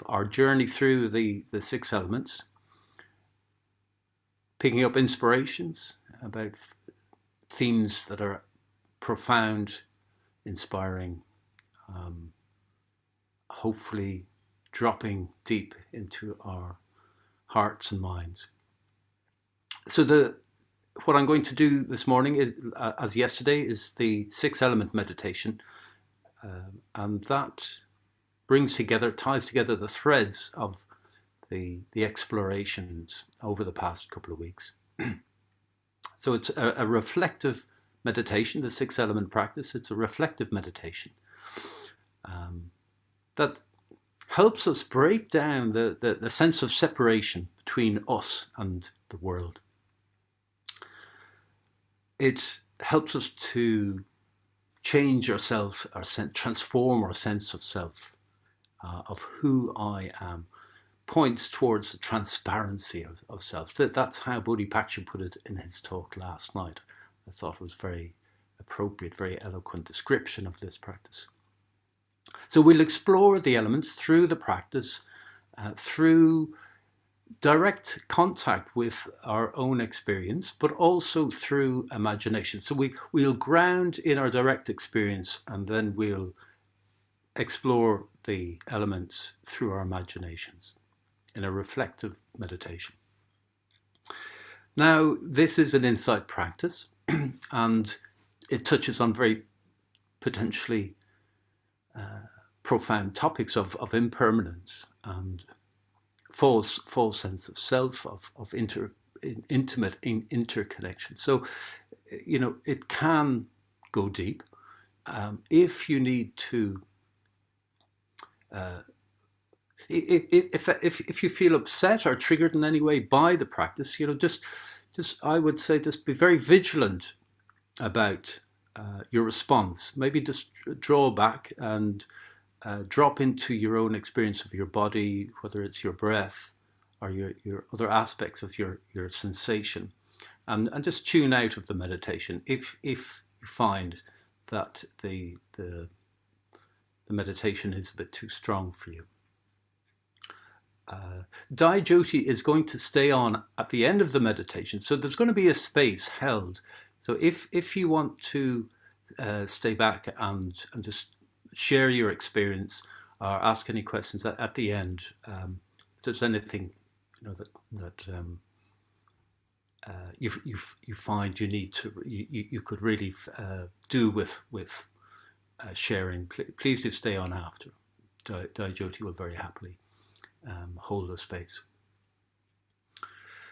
our journey through the six elements, picking up inspirations about themes that are profound, inspiring, hopefully dropping deep into our hearts and minds. So what I'm going to do this morning is, as yesterday, is the six element meditation, and that ties together the threads of the explorations over the past couple of weeks. So it's a reflective meditation, the six element practice. It's a reflective meditation that helps us break down the sense of separation between us and the world. It helps us to change ourselves, transform our sense of self, of who I am, points towards the transparency of self. That's how Bodhipakcha put it in his talk last night. I thought it was very appropriate, very eloquent description of this practice. So we'll explore the elements through the practice, through direct contact with our own experience, but also through imagination. So we'll ground in our direct experience, and then we'll explore the elements through our imaginations in a reflective meditation. Now, this is an insight practice, and it touches on very potentially profound topics of impermanence and false sense of self, of intimate interconnection. So, it can go deep. If you need to, if you feel upset or triggered in any way by the practice, I would say just be very vigilant about your response. Maybe just draw back and drop into your own experience of your body, whether it's your breath or your other aspects of your sensation, and just tune out of the meditation if you find that the meditation is a bit too strong for you. Jyoti is going to stay on at the end of the meditation, so there's going to be a space held. So if you want to stay back and just share your experience or ask any questions at the end, if there's anything that you find you need to you could really do with sharing, please do stay on after. Jyoti will very happily hold the space.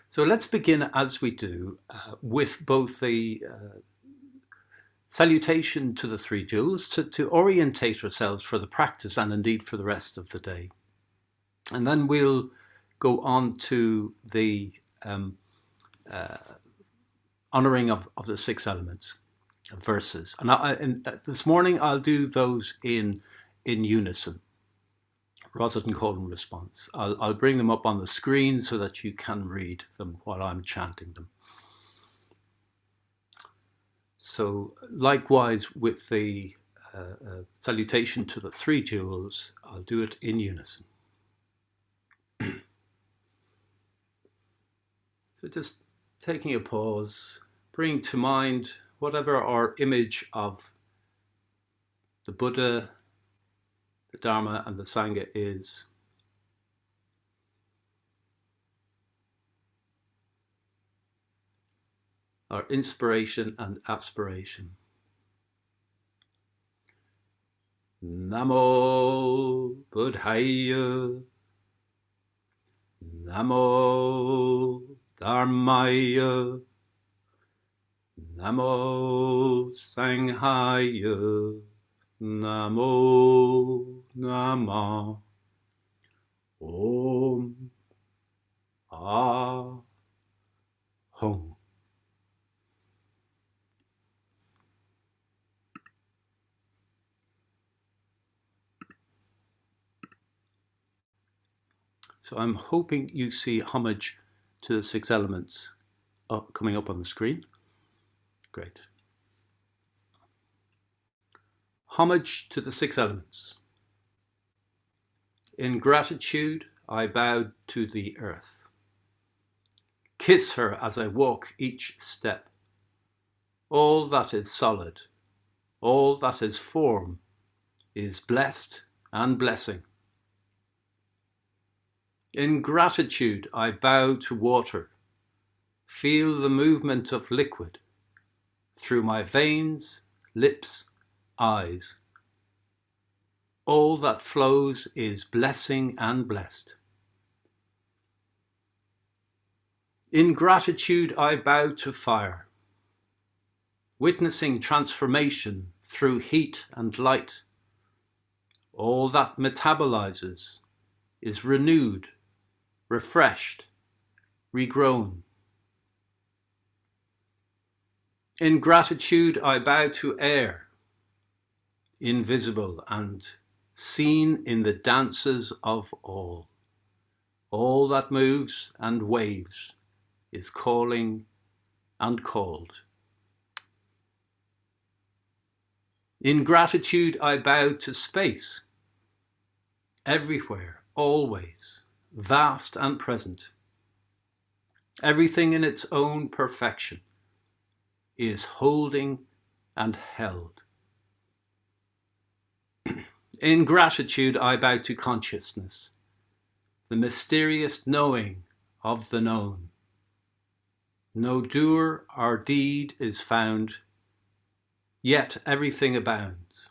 So let's begin, as we do, with both the salutation to the three jewels, to orientate ourselves for the practice and indeed for the rest of the day. And then we'll go on to the honoring of the six elements, verses. And this morning I'll do those in unison, rather than call and response. I'll bring them up on the screen so that you can read them while I'm chanting them. So likewise with the salutation to the three jewels, I'll do it in unison. So just taking a pause, bringing to mind whatever our image of the Buddha, the Dharma and the Sangha is. Our inspiration and aspiration. Namo Buddhaya, Namo Dharmaya, Namo Sanghaya, Namo Namah. Om Ahom. So I'm hoping you see homage to the six elements coming up on the screen. Great. Homage to the six elements. In gratitude, I bow to the earth. Kiss her as I walk each step. All that is solid, all that is form, is blessed and blessing. In gratitude, I bow to water. Feel the movement of liquid through my veins, lips, eyes. All that flows is blessing and blessed. In gratitude, I bow to fire, witnessing transformation through heat and light. All that metabolizes is renewed, refreshed, regrown. In gratitude, I bow to air, invisible and seen in the dances of all. All that moves and waves is calling and called. In gratitude, I bow to space, everywhere, always, vast and present. Everything in its own perfection is holding and held. In gratitude, I bow to consciousness, the mysterious knowing of the known. No doer or deed is found, yet everything abounds.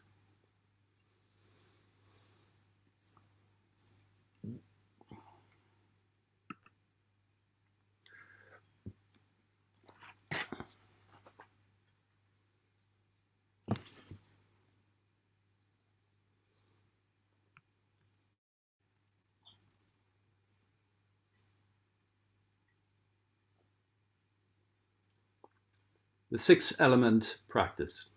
The 6-element practice.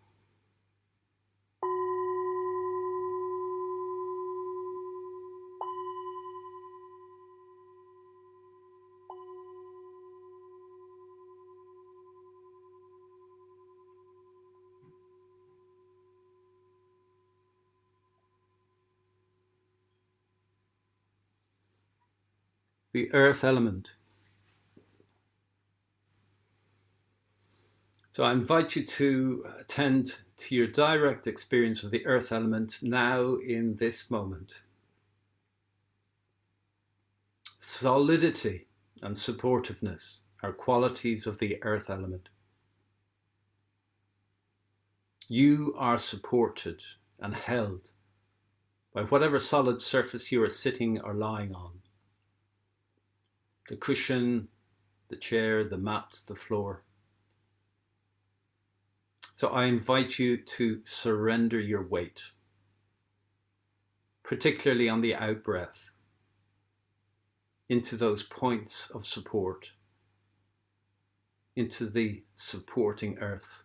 The earth element. So I invite you to attend to your direct experience of the earth element now in this moment. Solidity and supportiveness are qualities of the earth element. You are supported and held by whatever solid surface you are sitting or lying on. The cushion, the chair, the mat, the floor. So I invite you to surrender your weight, particularly on the out-breath, into those points of support, into the supporting earth.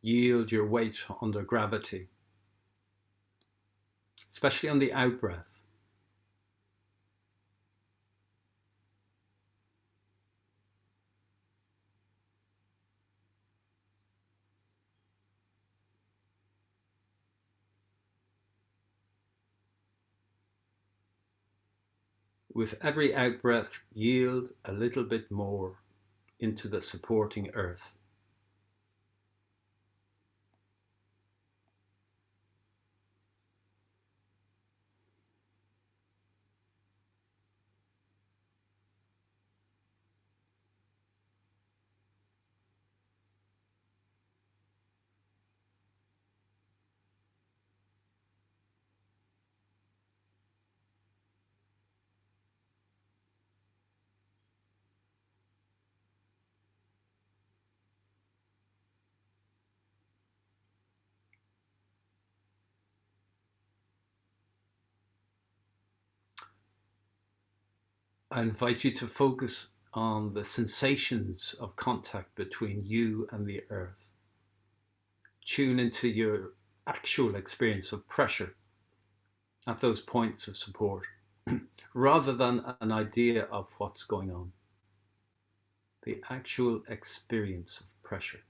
Yield your weight under gravity, especially on the out-breath. With every out-breath, yield a little bit more into the supporting earth. I invite you to focus on the sensations of contact between you and the earth. Tune into your actual experience of pressure at those points of support, rather than an idea of what's going on. the actual experience of pressure.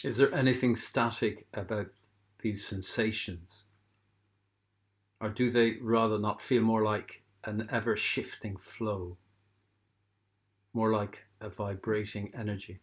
Is there anything static about these sensations? Or do they rather not feel more like an ever shifting flow, more like a vibrating energy?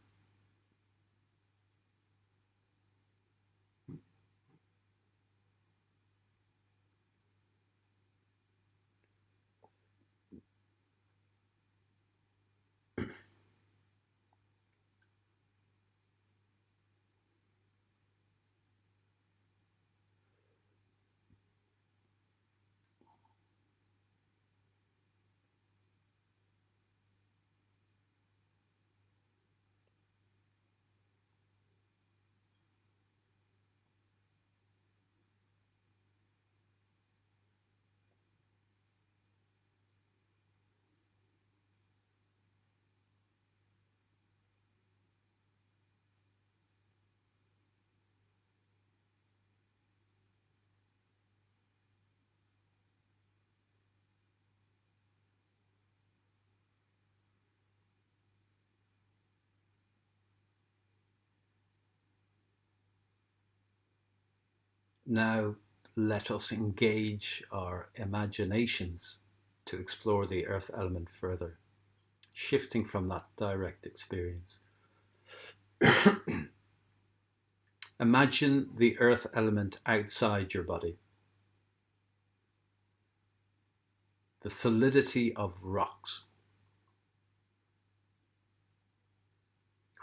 Now let us engage our imaginations to explore the earth element further, shifting from that direct experience. Imagine the earth element outside your body, the solidity of rocks.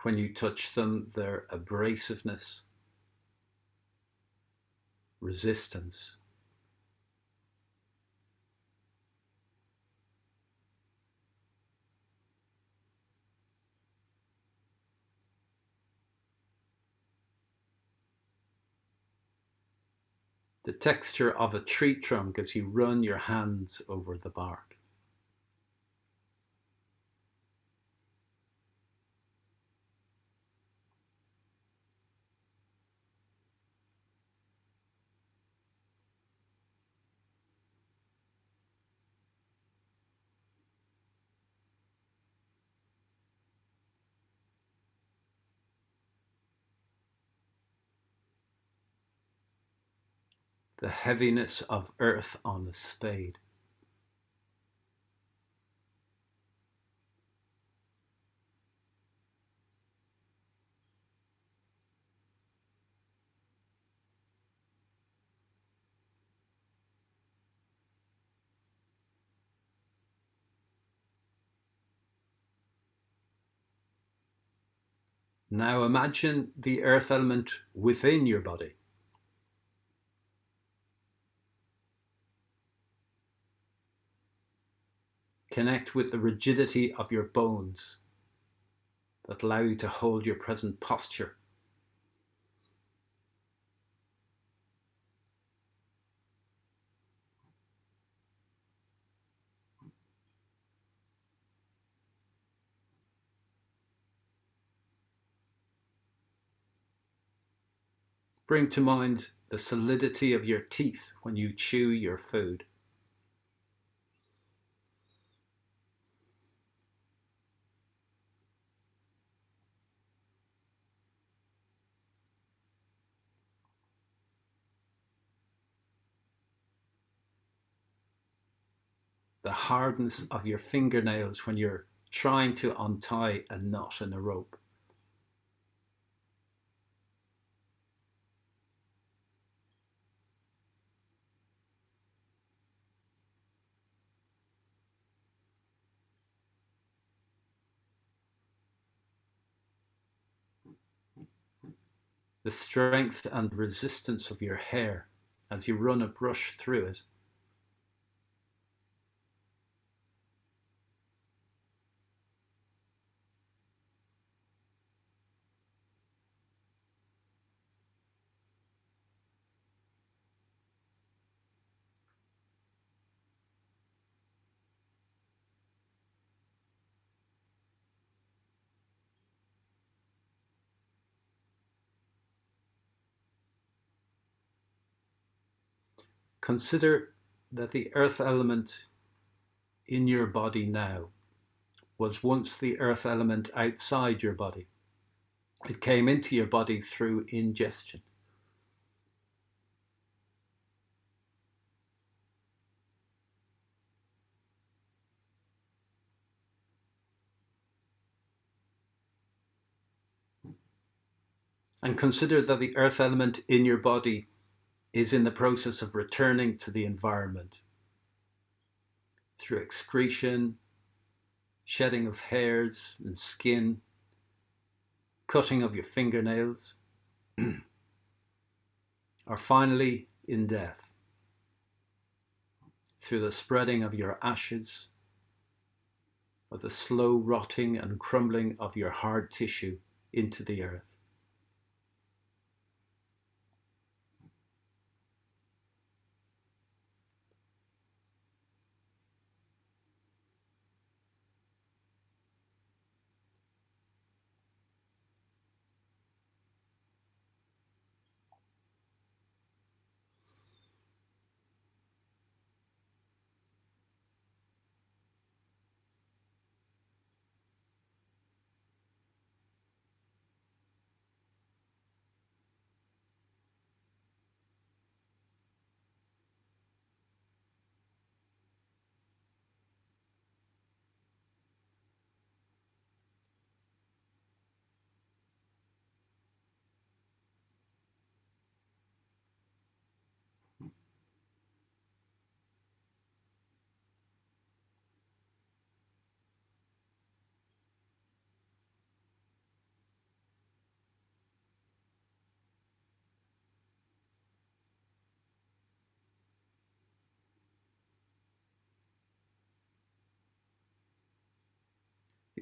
When you touch them, their abrasiveness, resistance. The texture of a tree trunk as you run your hands over the bark. The heaviness of earth on a spade. Now imagine the earth element within your body. Connect with the rigidity of your bones that allow you to hold your present posture. Bring to mind the solidity of your teeth when you chew your food. The hardness of your fingernails when you're trying to untie a knot in a rope. The strength and resistance of your hair as you run a brush through it. Consider that the earth element in your body now was once the earth element outside your body. It came into your body through ingestion. And consider that the earth element in your body is in the process of returning to the environment through excretion, shedding of hairs and skin, cutting of your fingernails, or finally in death, through the spreading of your ashes, or the slow rotting and crumbling of your hard tissue into the earth.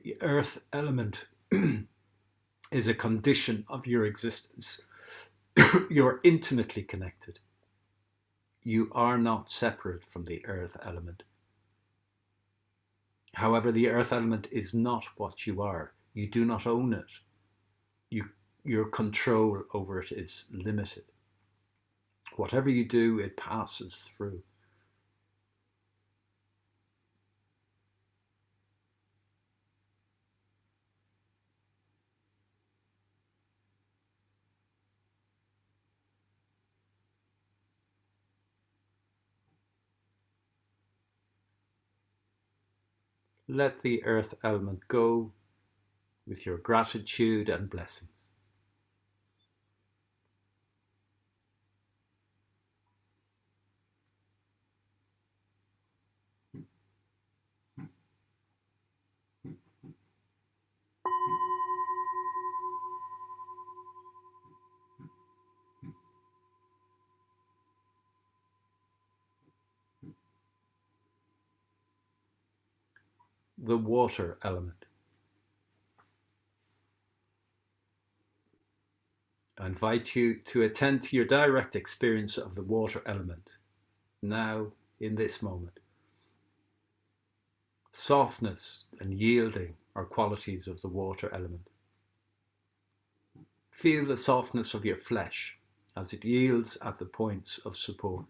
The earth element is a condition of your existence. You're intimately connected. You are not separate from the earth element. However, the earth element is not what you are. You do not own it. Your control over it is limited. Whatever you do, it passes through. Let the earth element go with your gratitude and blessings. The water element. I invite you to attend to your direct experience of the water element, now in this moment. Softness and yielding are qualities of the water element. Feel the softness of your flesh as it yields at the points of support,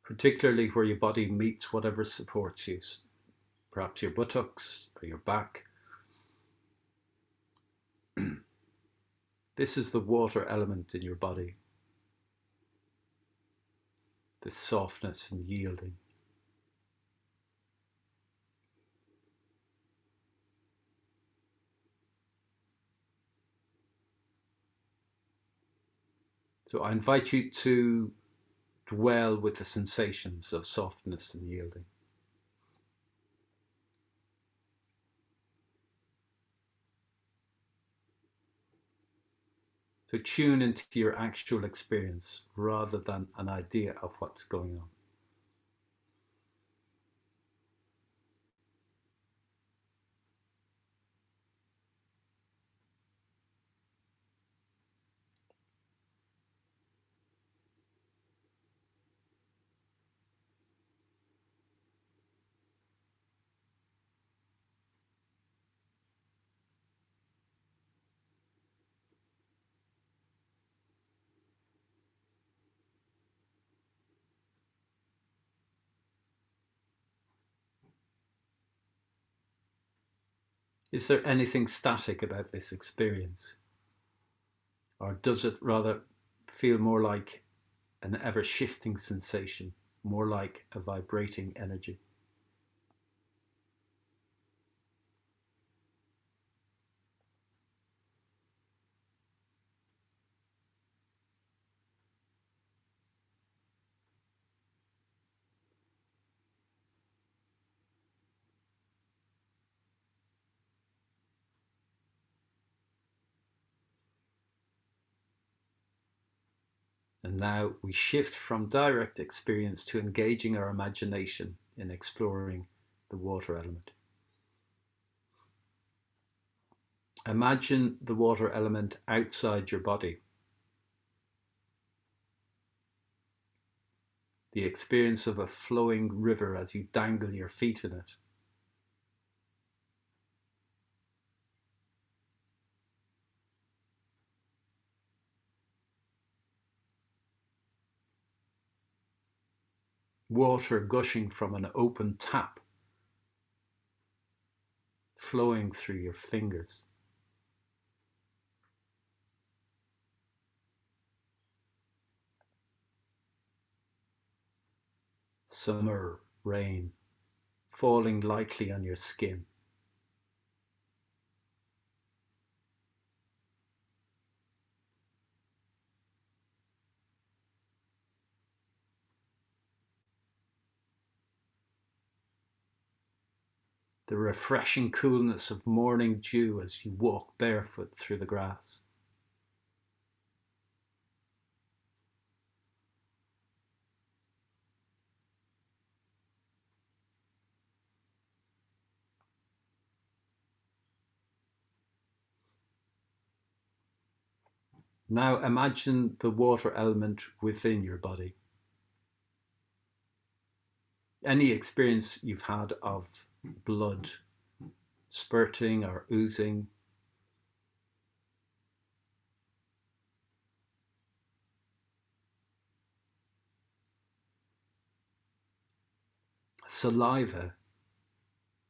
particularly where your body meets whatever supports you, perhaps your buttocks or your back. This is the water element in your body, this softness and yielding. So I invite you to dwell with the sensations of softness and yielding. So tune into your actual experience rather than an idea of what's going on. Is there anything static about this experience? Or does it rather feel more like an ever-shifting sensation, more like a vibrating energy? And now we shift from direct experience to engaging our imagination in exploring the water element. Imagine the water element outside your body. The experience of a flowing river as you dangle your feet in it. Water gushing from an open tap, flowing through your fingers. Summer rain falling lightly on your skin. The refreshing coolness of morning dew as you walk barefoot through the grass. Now imagine the water element within your body. Any experience you've had of blood spurting or oozing, saliva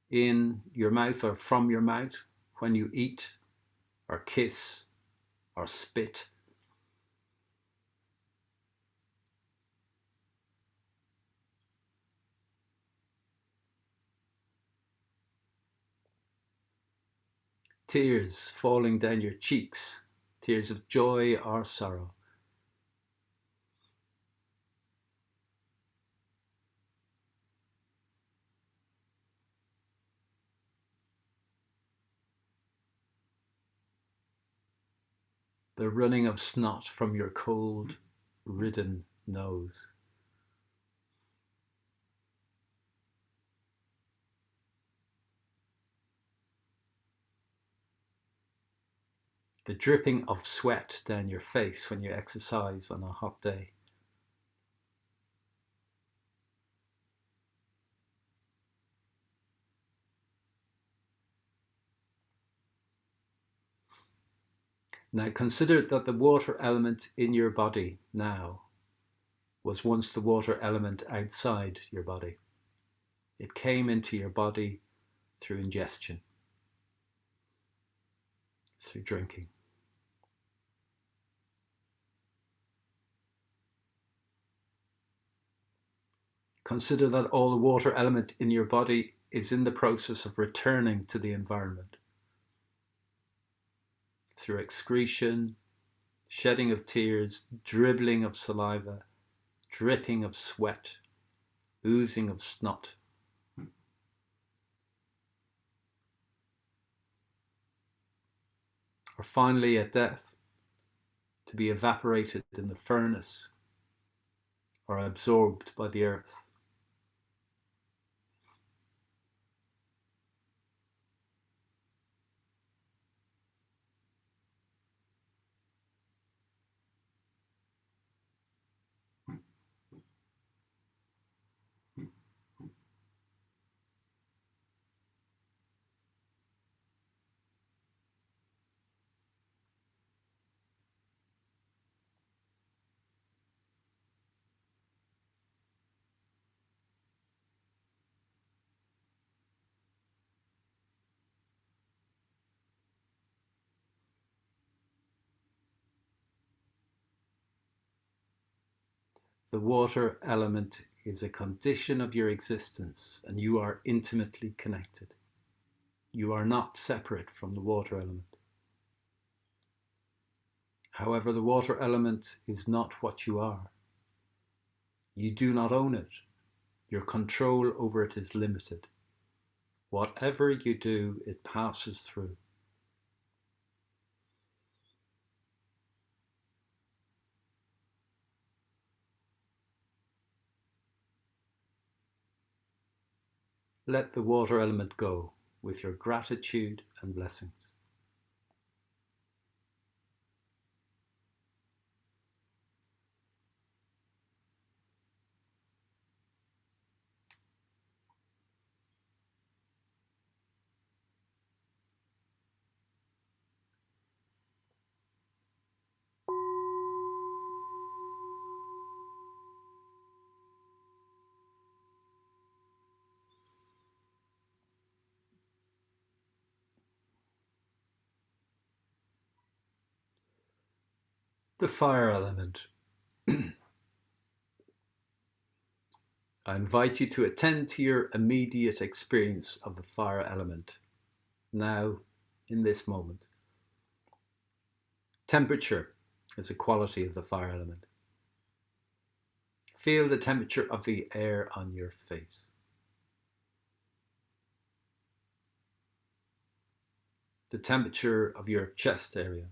in your mouth or from your mouth when you eat or kiss or spit. Tears falling down your cheeks, tears of joy or sorrow. The running of snot from your cold, ridden nose. The dripping of sweat down your face when you exercise on a hot day. Now consider that the water element in your body now was once the water element outside your body. It came into your body through ingestion, through drinking. Consider that all the water element in your body is in the process of returning to the environment through excretion, shedding of tears, dribbling of saliva, dripping of sweat, oozing of snot. Or finally, at death, to be evaporated in the furnace or absorbed by the earth. The water element is a condition of your existence, and you are intimately connected. You are not separate from the water element. However, the water element is not what you are. You do not own it. Your control over it is limited. Whatever you do, it passes through. Let the water element go with your gratitude and blessings. The fire element. I invite you to attend to your immediate experience of the fire element, now, in this moment. Temperature is a quality of the fire element. Feel the temperature of the air on your face. The temperature of your chest area.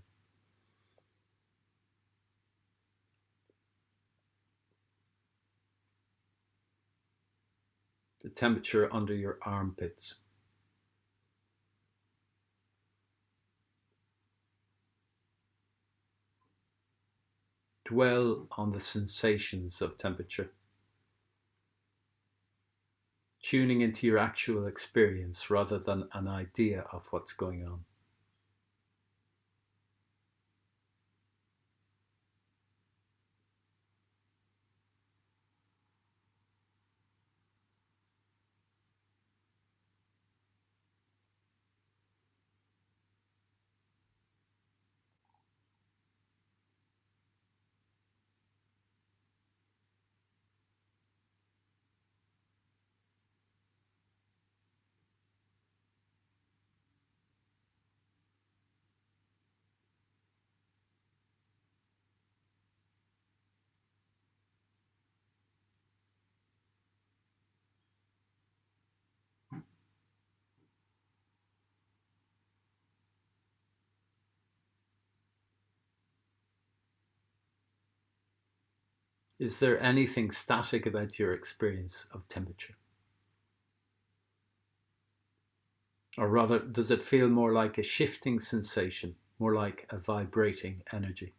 The temperature under your armpits. Dwell on the sensations of temperature, tuning into your actual experience rather than an idea of what's going on. Is there anything static about your experience of temperature? Or rather, does it feel more like a shifting sensation, more like a vibrating energy?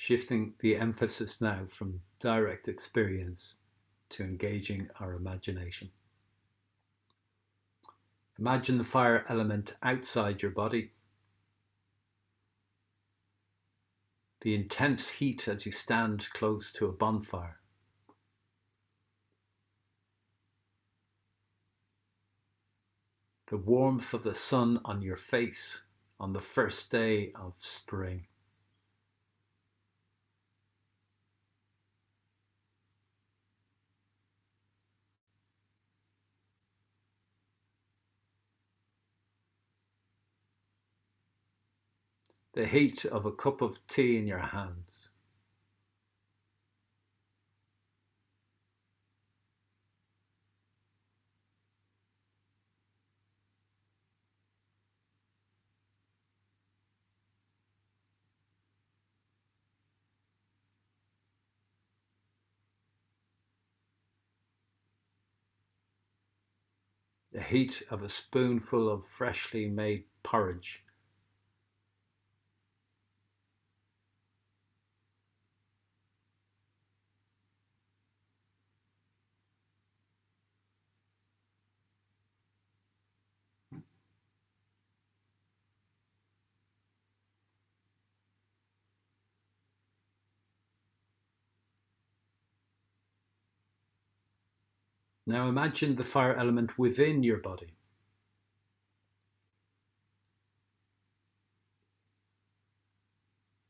Shifting the emphasis now from direct experience to engaging our imagination. Imagine the fire element outside your body. The intense heat as you stand close to a bonfire. The warmth of the sun on your face on the first day of spring. The heat of a cup of tea in your hands. The heat of a spoonful of freshly made porridge. Now imagine the fire element within your body.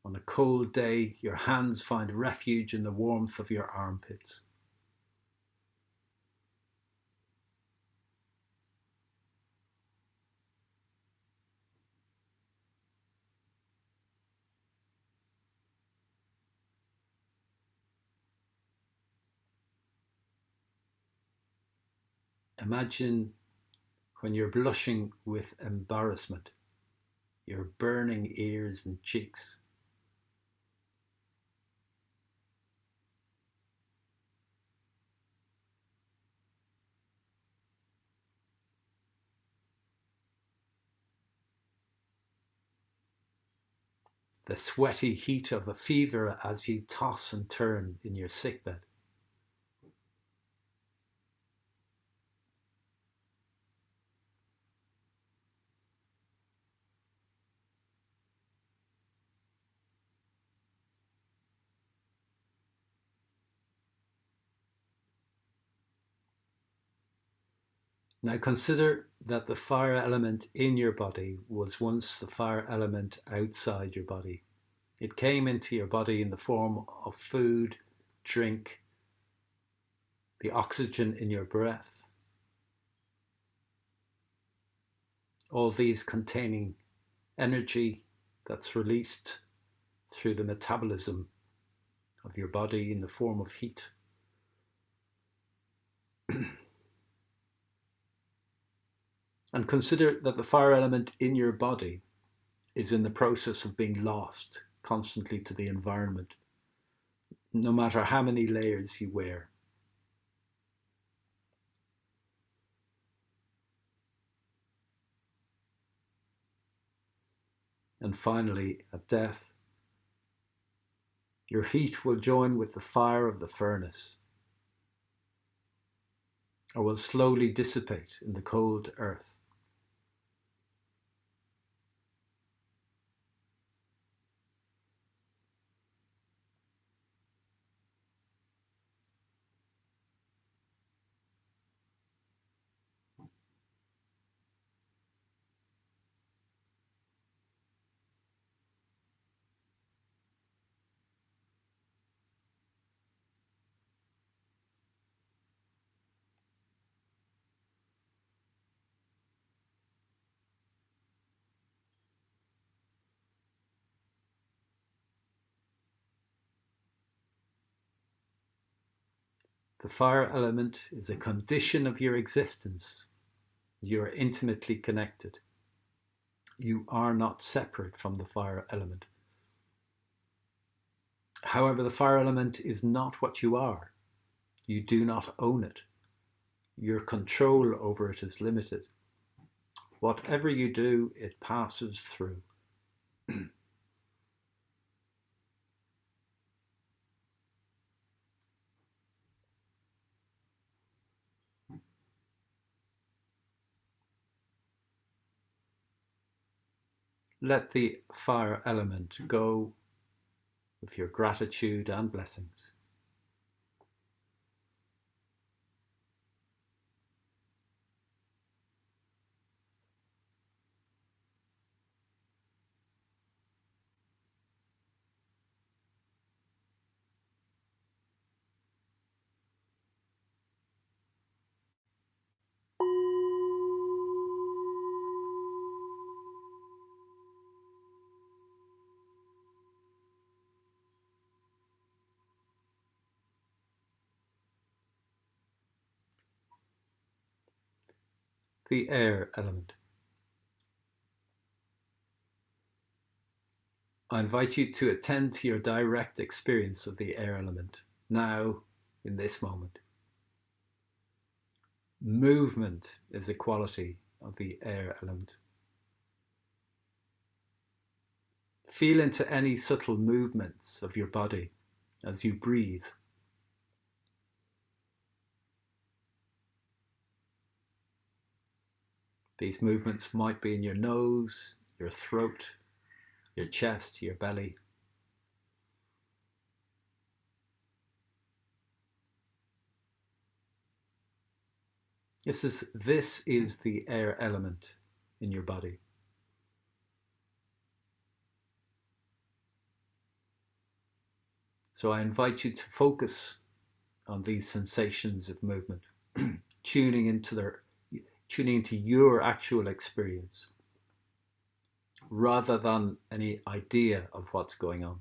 On a cold day, your hands find refuge in the warmth of your armpits. Imagine when you're blushing with embarrassment, your burning ears and cheeks. The sweaty heat of a fever as you toss and turn in your sickbed. Now consider that the fire element in your body was once the fire element outside your body. It came into your body in the form of food, drink, the oxygen in your breath, all these containing energy that's released through the metabolism of your body in the form of heat. And consider that the fire element in your body is in the process of being lost constantly to the environment, no matter how many layers you wear. And finally, at death, your heat will join with the fire of the furnace, or will slowly dissipate in the cold earth. The fire element is a condition of your existence. You are intimately connected. You are not separate from the fire element. However, the fire element is not what you are. You do not own it. Your control over it is limited. Whatever you do, it passes through. Let the fire element go with your gratitude and blessings. the air element. I invite you to attend to your direct experience of the air element now, in this moment. Movement is a quality of the air element. Feel into any subtle movements of your body as you breathe. These movements might be in your nose, your throat, your chest, your belly. This is the air element in your body. So I invite you to focus on these sensations of movement, tuning into your actual experience, rather than any idea of what's going on.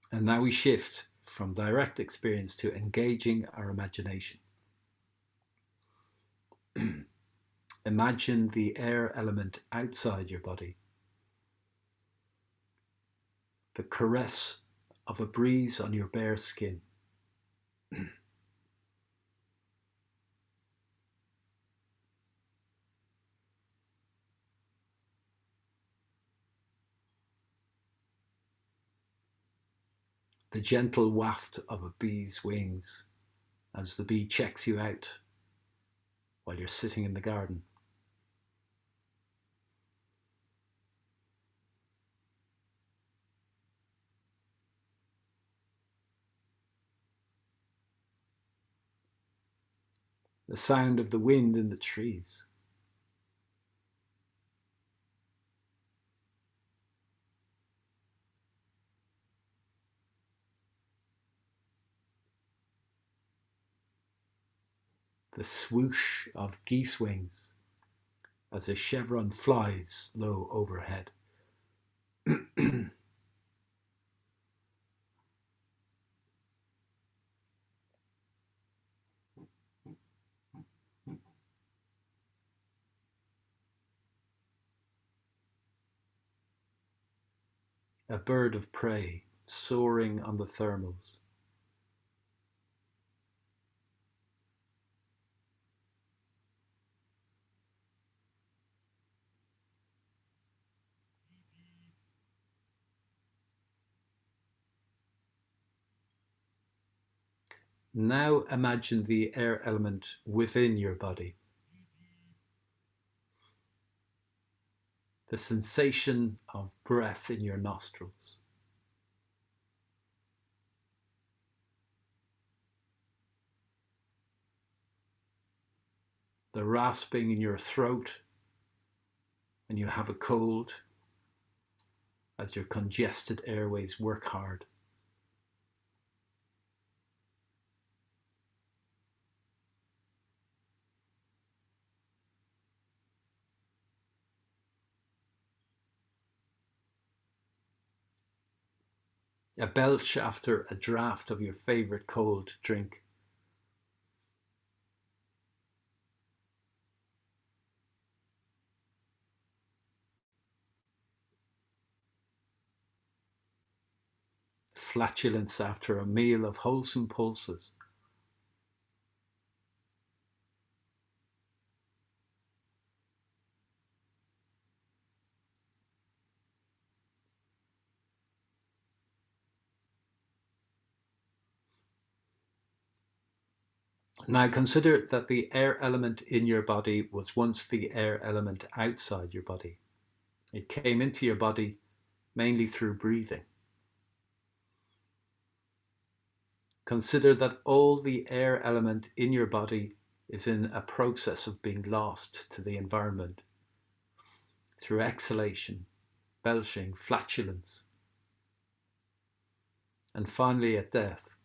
And now we shift from direct experience to engaging our imagination. Imagine the air element outside your body. The caress of a breeze on your bare skin. The gentle waft of a bee's wings as the bee checks you out while you're sitting in the garden. The sound of the wind in the trees. The swoosh of geese wings as a chevron flies low overhead. A bird of prey soaring on the thermals. Now imagine the air element within your body. The sensation of breath in your nostrils. The rasping in your throat when you have a cold, as your congested airways work hard. A belch after a draught of your favorite cold drink. Flatulence after a meal of wholesome pulses. Now consider that the air element in your body was once the air element outside your body. It came into your body mainly through breathing. Consider that all the air element in your body is in a process of being lost to the environment through exhalation, belching, flatulence, and finally at death,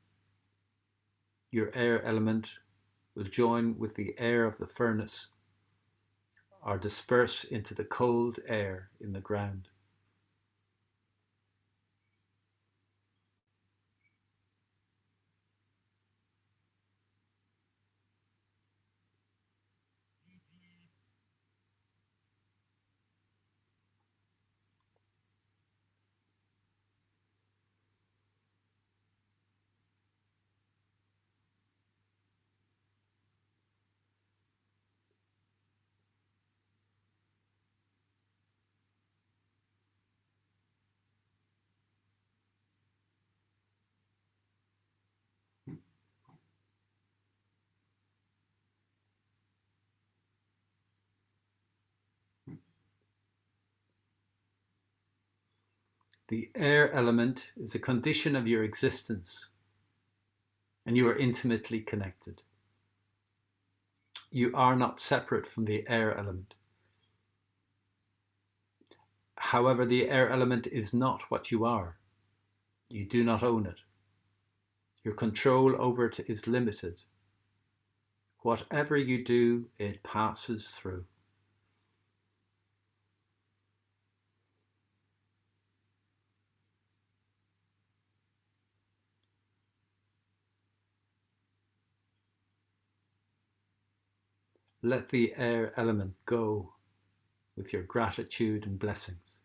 your air element will join with the air of the furnace or disperse into the cold air in the ground. The air element is a condition of your existence, and you are intimately connected. You are not separate from the air element. However, the air element is not what you are. You do not own it. Your control over it is limited. Whatever you do, it passes through. Let the air element go with your gratitude and blessings.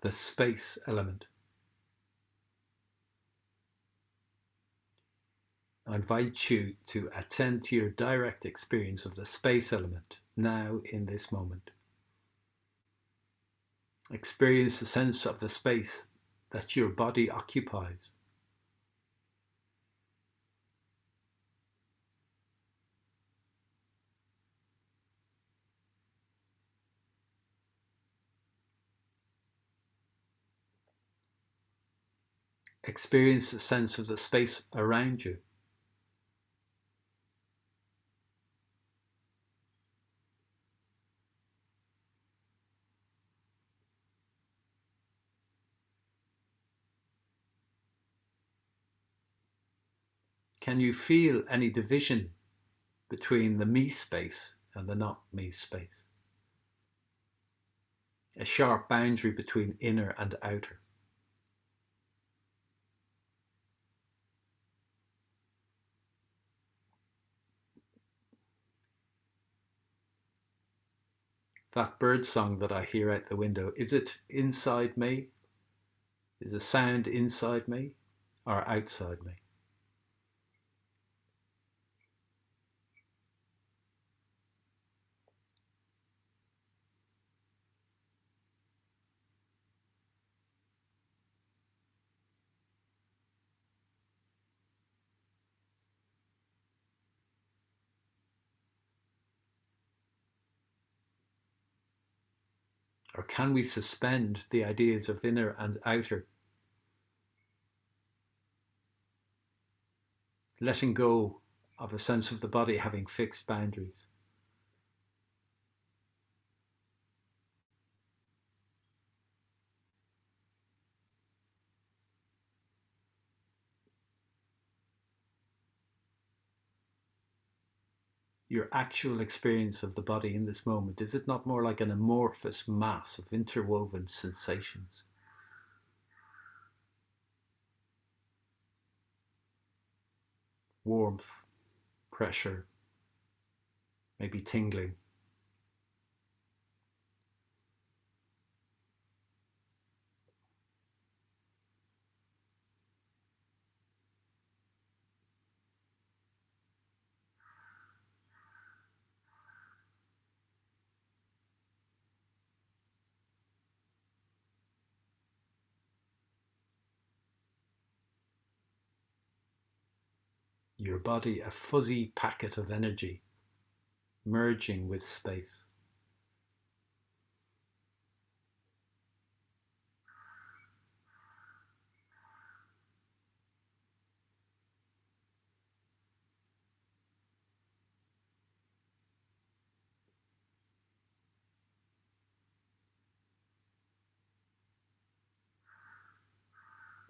The space element. I invite you to attend to your direct experience of the space element now in this moment. Experience the sense of the space that your body occupies. Experience the sense of the space around you. Can you feel any division between the me space and the not me space? A sharp boundary between inner and outer. That bird song that I hear out the window, is it inside me? Is the sound inside me or outside me? Or can we suspend the ideas of inner and outer, letting go of a sense of the body having fixed boundaries? Your actual experience of the body in this moment, is it not more like an amorphous mass of interwoven sensations? warmth, pressure, maybe tingling. Your body a fuzzy packet of energy merging with space.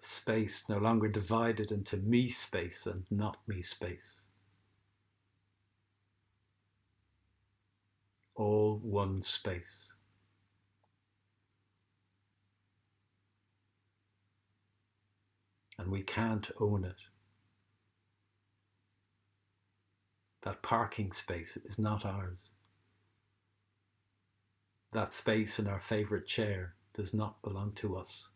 Space no longer divided into me space and not me space. All one space. And we can't own it. That parking space is not ours. That space in our favourite chair does not belong to us.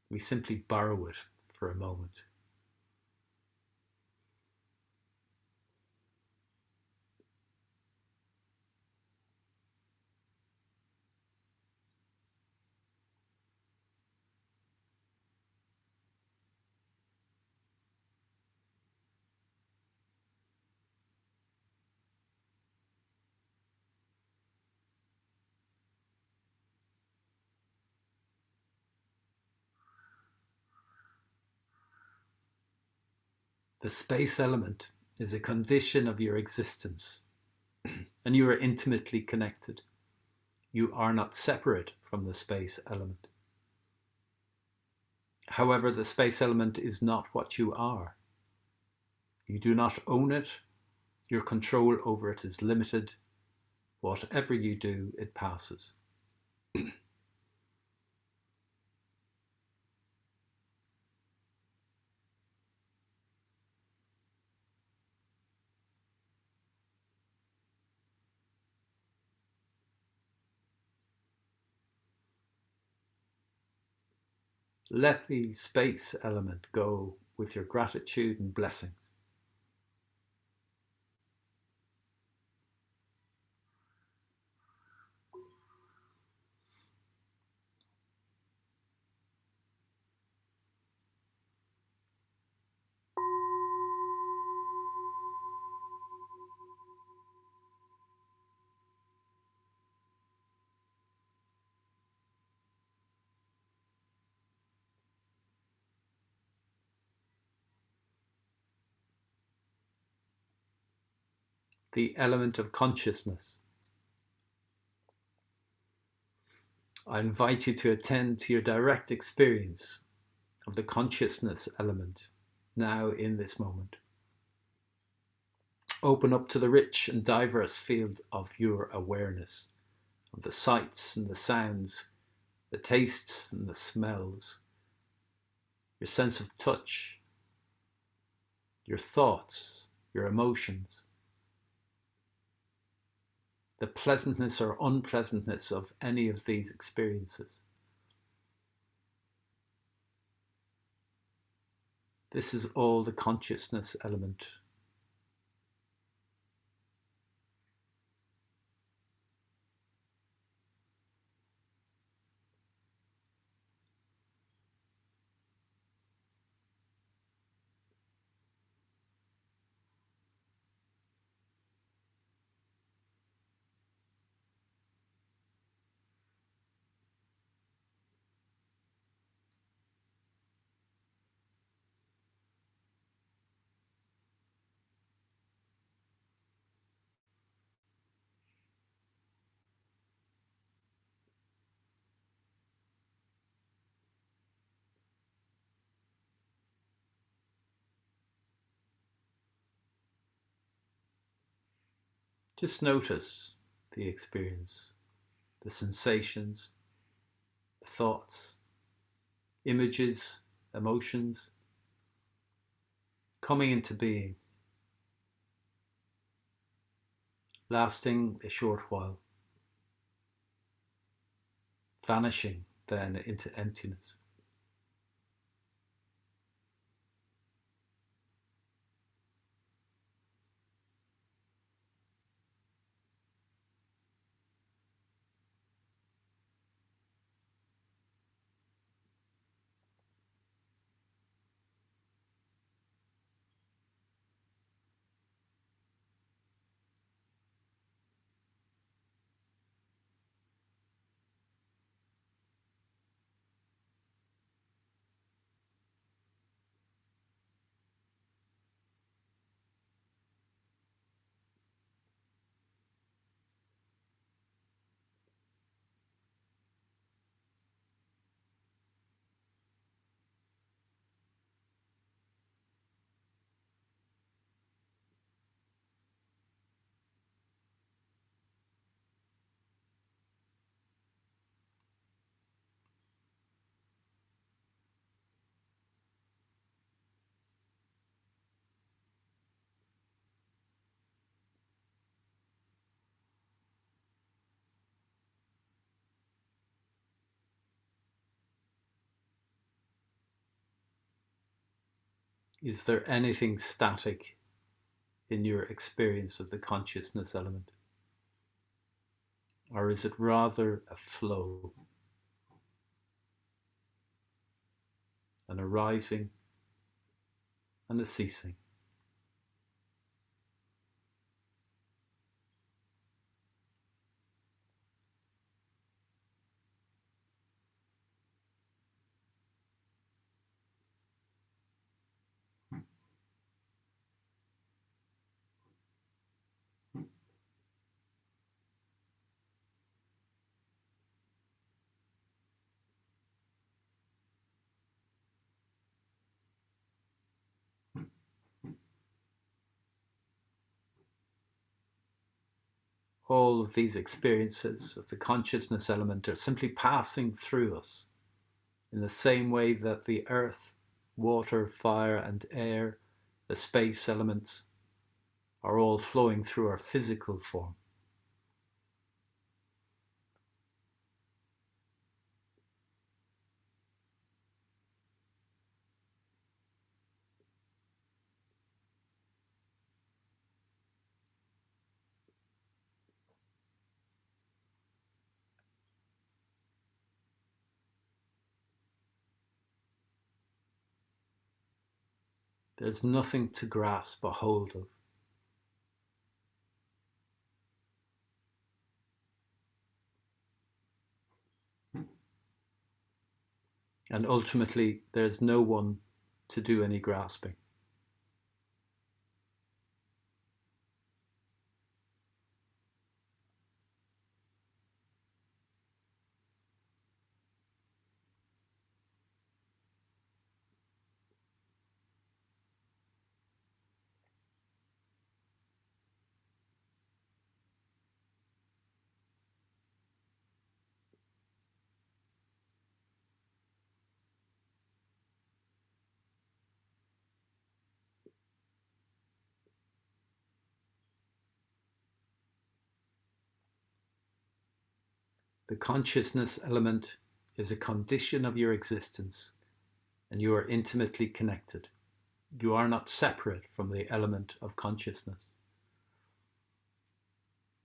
We simply borrow it for a moment. The space element is a condition of your existence, and you are intimately connected. You are not separate from the space element. However, the space element is not what you are. You do not own it. Your control over it is limited. Whatever you do, it passes. Let the space element go with your gratitude and blessings. The element of consciousness. I invite you to attend to your direct experience of the consciousness element now in this moment. Open up to the rich and diverse field of your awareness, of the sights and the sounds, the tastes and the smells, your sense of touch, your thoughts, your emotions, the pleasantness or unpleasantness of any of these experiences. This is all the consciousness element. Just notice the experience, the sensations, the thoughts, images, emotions, coming into being, lasting a short while, vanishing then into emptiness. Is there anything static in your experience of the consciousness element? Or is it rather a flow, an arising and a ceasing? All of these experiences of the consciousness element are simply passing through us in the same way that the earth, water, fire, and air, the space elements, are all flowing through our physical form. There's nothing to grasp a hold of. And ultimately, there's no one to do any grasping. The consciousness element is a condition of your existence, and you are intimately connected. You are not separate from the element of consciousness.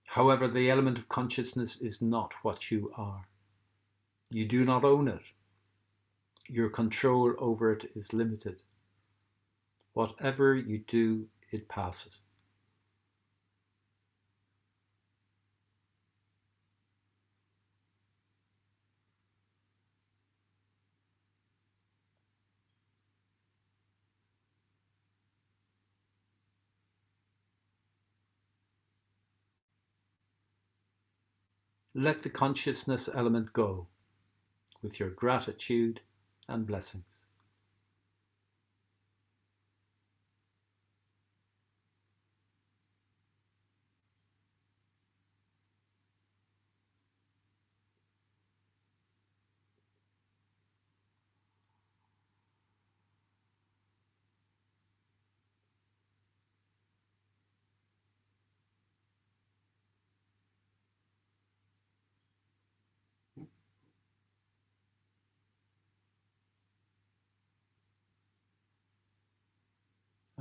However, the element of consciousness is not what you are. You do not own it. Your control over it is limited. Whatever you do, it passes. Let the consciousness element go with your gratitude and blessings.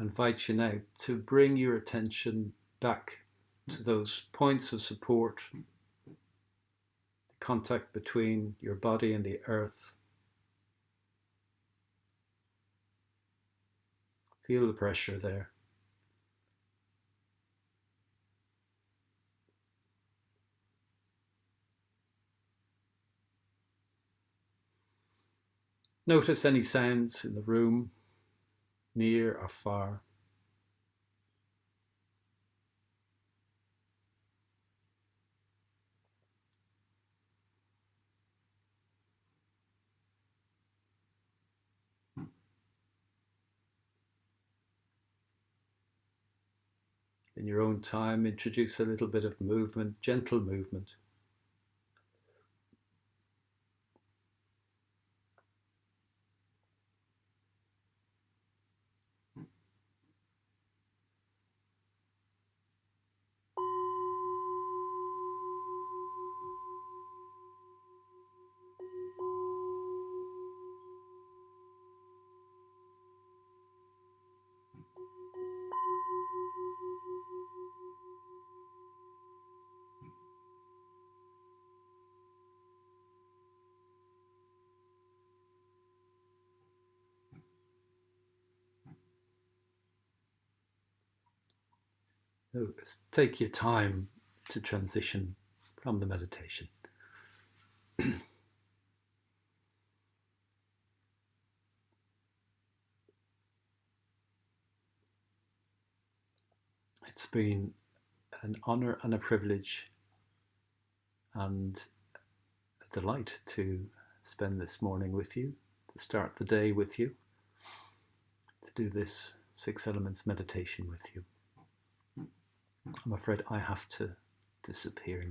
invite you now to bring your attention back to those points of support, the contact between your body and the earth. Feel the pressure there. Notice any sounds in the room, near or far. In your own time, introduce a little bit of movement, gentle movement. So take your time to transition from the meditation. It's been an honor and a privilege and a delight to spend this morning with you, to start the day with you, to do this 6 elements meditation with you. I'm afraid I have to disappear now.